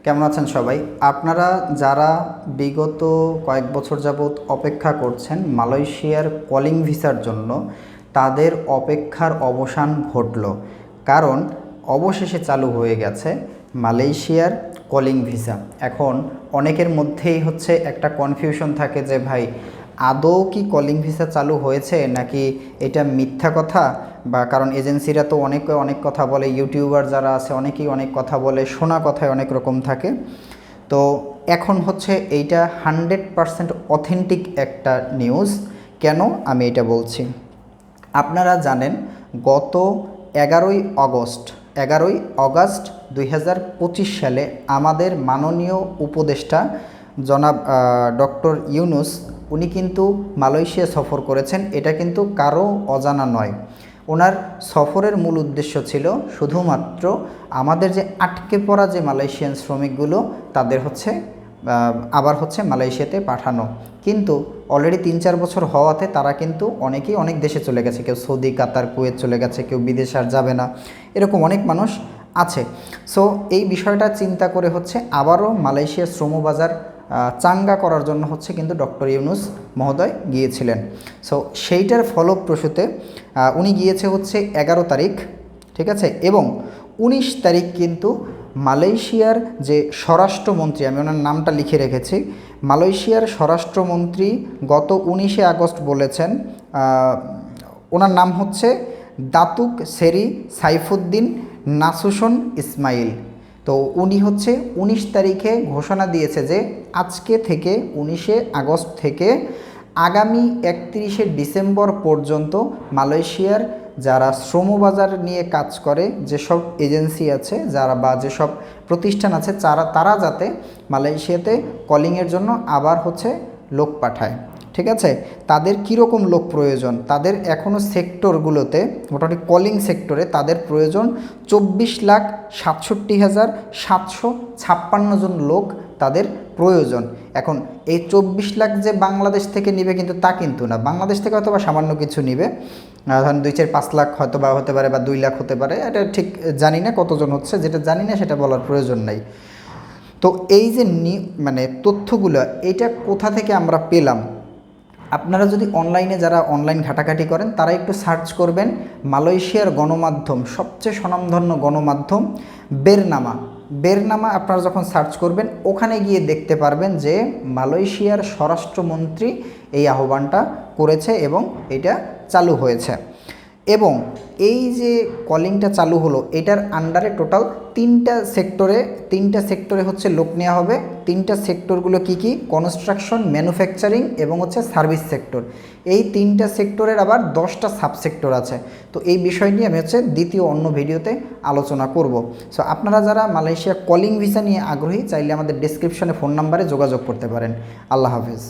কেমন আছেন সবাই? আপনারা যারা বিগত কয়েক বছর যাবৎ অপেক্ষা করছেন মালয়েশিয়ার কলিং ভিসার জন্য, তাদের অপেক্ষার অবসান ঘটল। কারণ অবশেষে চালু হয়ে গেছে মালয়েশিয়ার কলিং ভিসা। এখন অনেকের মধ্যেই হচ্ছে একটা কনফিউশন থাকে যে ভাই, আদৌ কি কলিং ভিসা চালু হয়েছে নাকি এটা মিথ্যা কথা, বা কারণ এজেন্সিরা তো অনেক কথা বলে, ইউটিউবার যারা আছে অনেকেই অনেক কথা বলে, শোনা কথায় অনেক রকম থাকে। তো এখন হচ্ছে এইটা 100% অথেন্টিক একটা নিউজ। কেন আমি এটা বলছি? আপনারা জানেন গত 11ই আগস্ট 2025 সালে আমাদের মাননীয় উপদেষ্টা জনাব ডক্টর ইউনুস উনি কিন্তু মালয়েশিয়া সফর করেছেন। এটা কিন্তু কারো অজানা নয়। ওনার সফরের মূল উদ্দেশ্য ছিল শুধুমাত্র আমাদের যে আটকে পড়া যে মালয়েশিয়ান শ্রমিকগুলো তাদের হচ্ছে আবার হচ্ছে মালয়েশিয়াতে পাঠানো। কিন্তু অলরেডি 3-4 বছর হওয়াতে তারা কিন্তু অনেকেই অনেক দেশে চলে গেছে, কেউ সৌদি, কাতার, কুয়েত চলে গেছে, কেউ বিদেশ আর যাবে না, এরকম অনেক মানুষ আছে। সো এই বিষয়টা চিন্তা করে হচ্ছে আবারও মালয়েশিয়ার শ্রমবাজার চাঙ্গা করার জন্য হচ্ছে কিন্তু ডক্টর ইউনুস মহোদয় গিয়েছিলেন। সো সেইটার ফলপ্রসূতে উনি গিয়েছে হচ্ছে 11 তারিখ, ঠিক আছে, এবং 19 তারিখ কিন্তু মালয়েশিয়ার যে স্বরাষ্ট্রমন্ত্রী, আমি ওনার নামটা লিখে রেখেছি, মালয়েশিয়ার স্বরাষ্ট্রমন্ত্রী গত 19শে আগস্ট বলেছেন, ওনার নাম হচ্ছে দাতুক সেরি সাইফুদ্দিন নাসুশন ইসমাইল। তো উনি হচ্ছে 19 তারিখে ঘোষণা দিয়েছে যে আজকে থেকে 19শে আগস্ট থেকে আগামী 31শে ডিসেম্বর পর্যন্ত মালয়েশিয়ার যারা শ্রমবাজার নিয়ে কাজ করে, যেসব এজেন্সি আছে যারা বা যেসব প্রতিষ্ঠান আছে তারা যাতে মালয়েশিয়াতে কলিংয়ের জন্য আবার হচ্ছে লোক পাঠায়। ঠিক আছে, তাদের কীরকম লোক প্রয়োজন? তাদের এখনও সেক্টরগুলোতে, মোটামুটি কলিং সেক্টরে তাদের প্রয়োজন 24,67,756 জন লোক তাদের প্রয়োজন। এখন এই 24 লাখ যে বাংলাদেশ থেকে নিবে কিন্তু তা কিন্তু না, বাংলাদেশ থেকে হয়তো বা সামান্য কিছু নিবে, ধরেন 2-4-5 লাখ হয়তো বা হতে পারে, বা 2 লাখ হতে পারে, এটা ঠিক জানি না কতজন হচ্ছে, যেটা জানি না সেটা বলার প্রয়োজন নাই। তো এই যে মানে তথ্যগুলো এটা কোথা থেকে আমরা পেলাম? আপনারা যদি অনলাইনে যারা অনলাইন ঘাটাঘাটি করেন তারা একটু সার্চ করবেন মালয়েশিয়ার গণমাধ্যম, সবচেয়ে স্বনামধন্য গণমাধ্যম বেরনামা আপনারা যখন সার্চ করবেন ওখানে গিয়ে দেখতে পারবেন যে মালয়েশিয়ার স্বরাষ্ট্রমন্ত্রী এই আহ্বানটা করেছে এবং এটা চালু হয়েছে। এবং এই যে কলিংটা চালু হলো এটার আন্ডারে টোটাল 3টা সেক্টরে হচ্ছে লোক নেওয়া হবে। 3টা সেক্টরগুলো কি? কনস্ট্রাকশন, ম্যানুফ্যাকচারিং এবং হচ্ছে সার্ভিস সেক্টর। এই 3টা সেক্টরের আবার 10টা সাবসেক্টর আছে। তো এই বিষয় নিয়ে আমি হচ্ছে দ্বিতীয় অন্য ভিডিওতে আলোচনা করব। সো আপনারা যারা মালয়েশিয়া কলিং ভিসা নিয়ে আগ্রহী চাইলে আমাদের ডেসক্রিপশনে ফোন নাম্বারে যোগাযোগ করতে পারেন। আল্লাহ হাফেজ।